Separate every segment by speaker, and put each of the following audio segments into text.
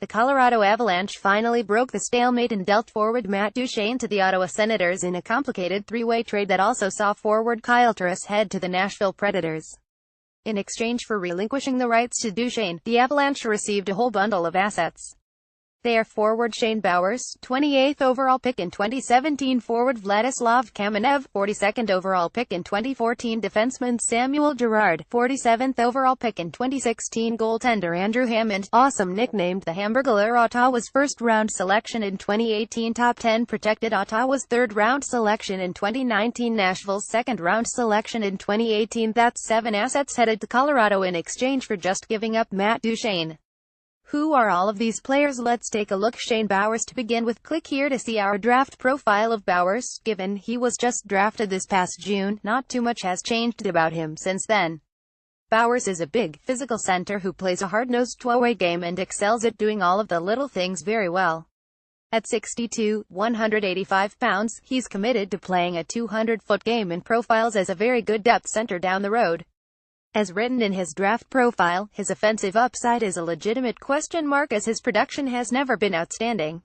Speaker 1: The Colorado Avalanche finally broke the stalemate and dealt forward Matt Duchene to the Ottawa Senators in a complicated three-way trade that also saw forward Kyle Turris head to the Nashville Predators. In exchange for relinquishing the rights to Duchene, the Avalanche received a whole bundle of assets. They are forward Shane Bowers, 28th overall pick in 2017, forward Vladislav Kamenev, 42nd overall pick in 2014, defenseman Samuel Girard, 47th overall pick in 2016, goaltender Andrew Hammond, awesome nicknamed the Hamburglar, Ottawa's first-round selection in 2018, top 10 protected, Ottawa's third-round selection in 2019, Nashville's second-round selection in 2018. That's 7 assets headed to Colorado in exchange for just giving up Matt Duchene. Who are all of these players? Let's take a look. Shane Bowers to begin with. Click here to see our draft profile of Bowers. Given he was just drafted this past June, not too much has changed about him since then. Bowers is a big, physical center who plays a hard-nosed two-way game and excels at doing all of the little things very well. At 6'2", 185 pounds, he's committed to playing a 200-foot game and profiles as a very good depth center down the road. As written in his draft profile, his offensive upside is a legitimate question mark as his production has never been outstanding.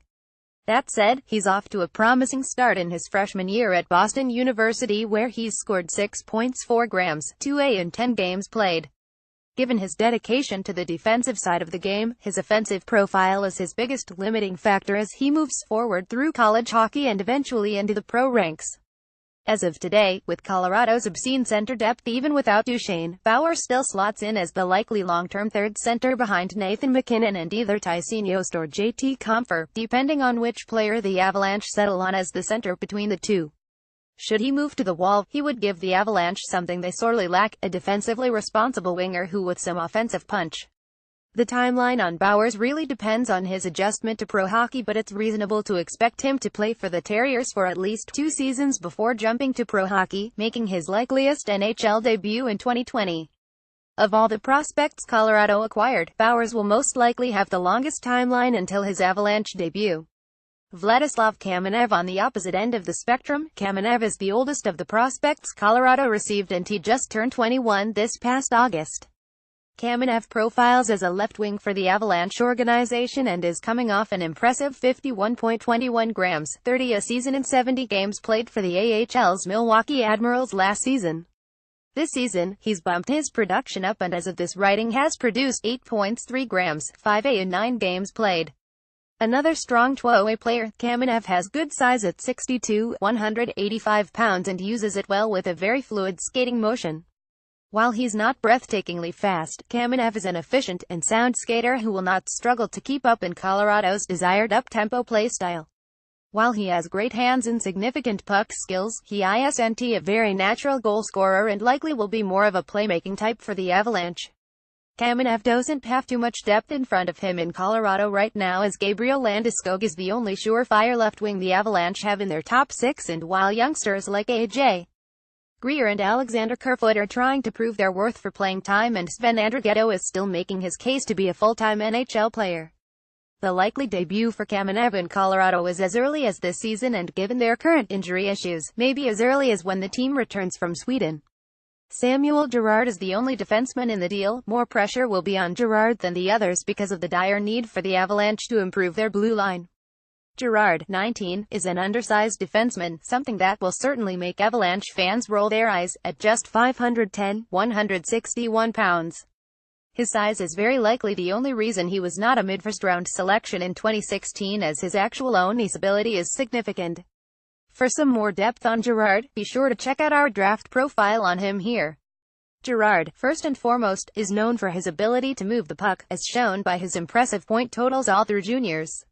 Speaker 1: That said, he's off to a promising start in his freshman year at Boston University where he's scored 6.4 grams, 2A in 10 games played. Given his dedication to the defensive side of the game, his offensive profile is his biggest limiting factor as he moves forward through college hockey and eventually into the pro ranks. As of today, with Colorado's obscene center depth even without Duchene, Bowers still slots in as the likely long-term third center behind Nathan MacKinnon and either Tyson Jost or JT Compher, depending on which player the Avalanche settle on as the center between the two. Should he move to the wall, he would give the Avalanche something they sorely lack, a defensively responsible winger who with some offensive punch. The timeline on Bowers really depends on his adjustment to pro hockey, but it's reasonable to expect him to play for the Terriers for at least 2 seasons before jumping to pro hockey, making his likeliest NHL debut in 2020. Of all the prospects Colorado acquired, Bowers will most likely have the longest timeline until his Avalanche debut. Vladislav Kamenev on the opposite end of the spectrum. Kamenev is the oldest of the prospects Colorado received and he just turned 21 this past August. Kamenev profiles as a left wing for the Avalanche organization and is coming off an impressive 51.21 grams, 30 a season in 70 games played for the AHL's Milwaukee Admirals last season. This season, he's bumped his production up and as of this writing has produced 8.3 grams, 5A in 9 games played. Another strong two-way player, Kamenev has good size at 6'2", 185 pounds and uses it well with a very fluid skating motion. While he's not breathtakingly fast, Kamenev is an efficient and sound skater who will not struggle to keep up in Colorado's desired up-tempo play style. While he has great hands and significant puck skills, he isn't a very natural goal scorer and likely will be more of a playmaking type for the Avalanche. Kamenev doesn't have too much depth in front of him in Colorado right now as Gabriel Landeskog is the only surefire left wing the Avalanche have in their top 6, and while youngsters like A.J. Greer and Alexander Kerfoot are trying to prove their worth for playing time and Sven Andrighetto is still making his case to be a full-time NHL player. The likely debut for Kamenev in Colorado is as early as this season and given their current injury issues, maybe as early as when the team returns from Sweden. Samuel Girard is the only defenseman in the deal. More pressure will be on Girard than the others because of the dire need for the Avalanche to improve their blue line. Girard, 19, is an undersized defenseman, something that will certainly make Avalanche fans roll their eyes, at just 510, 161 pounds. His size is very likely the only reason he was not a mid-first-round selection in 2016 as his actual own-ice ability is significant. For some more depth on Girard, be sure to check out our draft profile on him here. Girard, first and foremost, is known for his ability to move the puck, as shown by his impressive point totals all through juniors.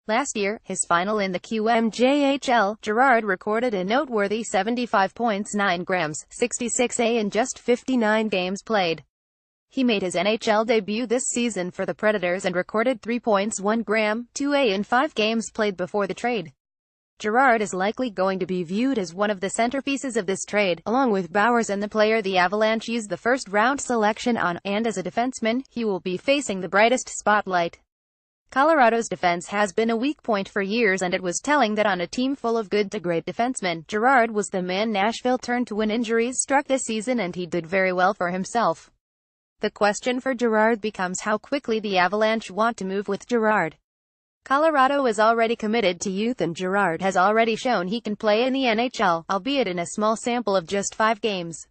Speaker 1: Last year, his final in the QMJHL, Girard recorded a noteworthy 75.9 grams, 66A in just 59 games played. He made his NHL debut this season for the Predators and recorded 3.1 gram, 2A in 5 games played before the trade. Girard is likely going to be viewed as one of the centerpieces of this trade, along with Bowers and the player the Avalanche used the first-round selection on, and as a defenseman, he will be facing the brightest spotlight. Colorado's defense has been a weak point for years and it was telling that on a team full of good to great defensemen, Girard was the man Nashville turned to when injuries struck this season and he did very well for himself. The question for Girard becomes how quickly the Avalanche want to move with Girard. Colorado is already committed to youth and Girard has already shown he can play in the NHL, albeit in a small sample of just 5 games.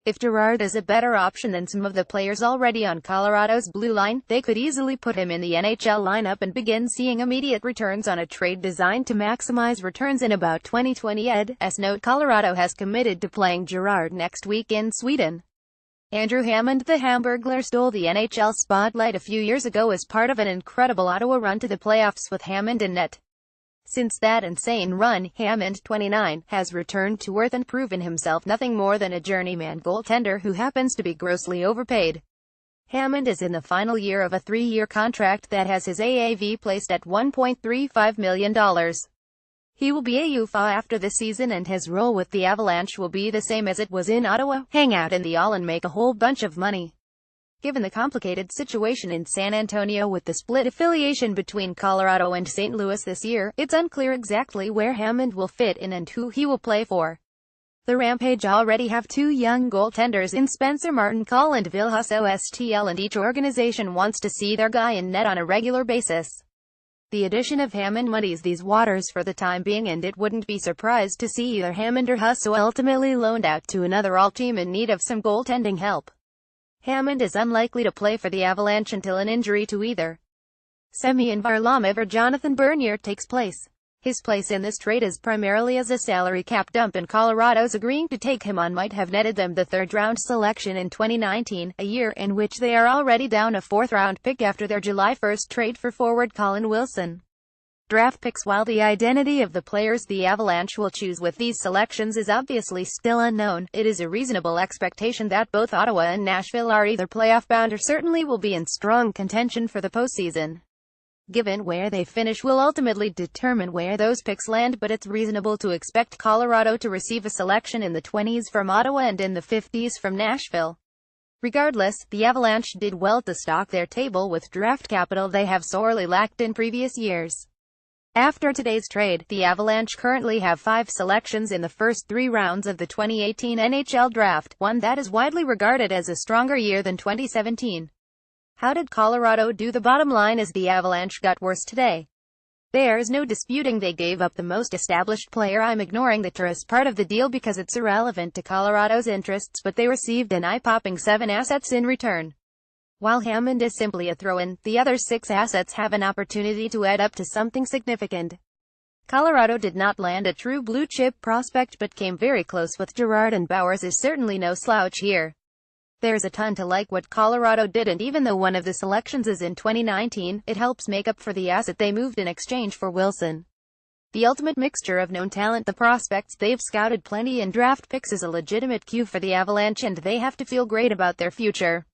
Speaker 1: If Girard is a better option than some of the players already on Colorado's blue line, they could easily put him in the NHL lineup and begin seeing immediate returns on a trade designed to maximize returns in about 2020. Ed's note: Colorado has committed to playing Girard next week in Sweden. Andrew Hammond, the Hamburglar, stole the NHL spotlight a few years ago as part of an incredible Ottawa run to the playoffs with Hammond in net. Since that insane run, Hammond, 29, has returned to earth and proven himself nothing more than a journeyman goaltender who happens to be grossly overpaid. Hammond is in the final year of a 3-year contract that has his AAV placed at $1.35 million. He will be a UFA after the season and his role with the Avalanche will be the same as it was in Ottawa: hang out in the all and make a whole bunch of money. Given the complicated situation in San Antonio with the split affiliation between Colorado and St. Louis this year, it's unclear exactly where Hammond will fit in and who he will play for. The Rampage already have 2 young goaltenders in Spencer Martin-Call and Vilhus Ostl, and each organization wants to see their guy in net on a regular basis. The addition of Hammond muddies these waters for the time being, and it wouldn't be surprised to see either Hammond or Husso ultimately loaned out to another all-team in need of some goaltending help. Hammond is unlikely to play for the Avalanche until an injury to either Semyon Varlamov or Jonathan Bernier takes place. His place in this trade is primarily as a salary cap dump, and Colorado's agreeing to take him on might have netted them the 3rd-round selection in 2019, a year in which they are already down a 4th-round pick after their July 1 trade for forward Colin Wilson. Draft picks. While the identity of the players the Avalanche will choose with these selections is obviously still unknown, it is a reasonable expectation that both Ottawa and Nashville are either playoff-bound or certainly will be in strong contention for the postseason. Given where they finish will ultimately determine where those picks land, but it's reasonable to expect Colorado to receive a selection in the 20s from Ottawa and in the 50s from Nashville. Regardless, the Avalanche did well to stock their table with draft capital they have sorely lacked in previous years. After today's trade, the Avalanche currently have 5 selections in the first 3 rounds of the 2018 NHL Draft, one that is widely regarded as a stronger year than 2017. How did Colorado do? The bottom line is the Avalanche got worse today. There's no disputing they gave up the most established player. I'm ignoring the tourist part of the deal because it's irrelevant to Colorado's interests, but they received an eye-popping 7 assets in return. While Hammond is simply a throw-in, the other 6 assets have an opportunity to add up to something significant. Colorado did not land a true blue-chip prospect but came very close with Girard, and Bowers is certainly no slouch here. There's a ton to like what Colorado did, and even though one of the selections is in 2019, it helps make up for the asset they moved in exchange for Wilson. The ultimate mixture of known talent, the prospects they've scouted plenty, and draft picks is a legitimate cue for the Avalanche, and they have to feel great about their future.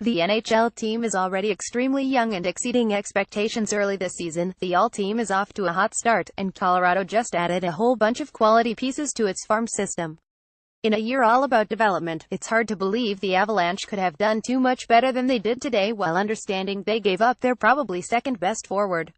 Speaker 1: The NHL team is already extremely young and exceeding expectations early this season. The all-team is off to a hot start, and Colorado just added a whole bunch of quality pieces to its farm system. In a year all about development, it's hard to believe the Avalanche could have done too much better than they did today, while understanding they gave up their probably second-best forward.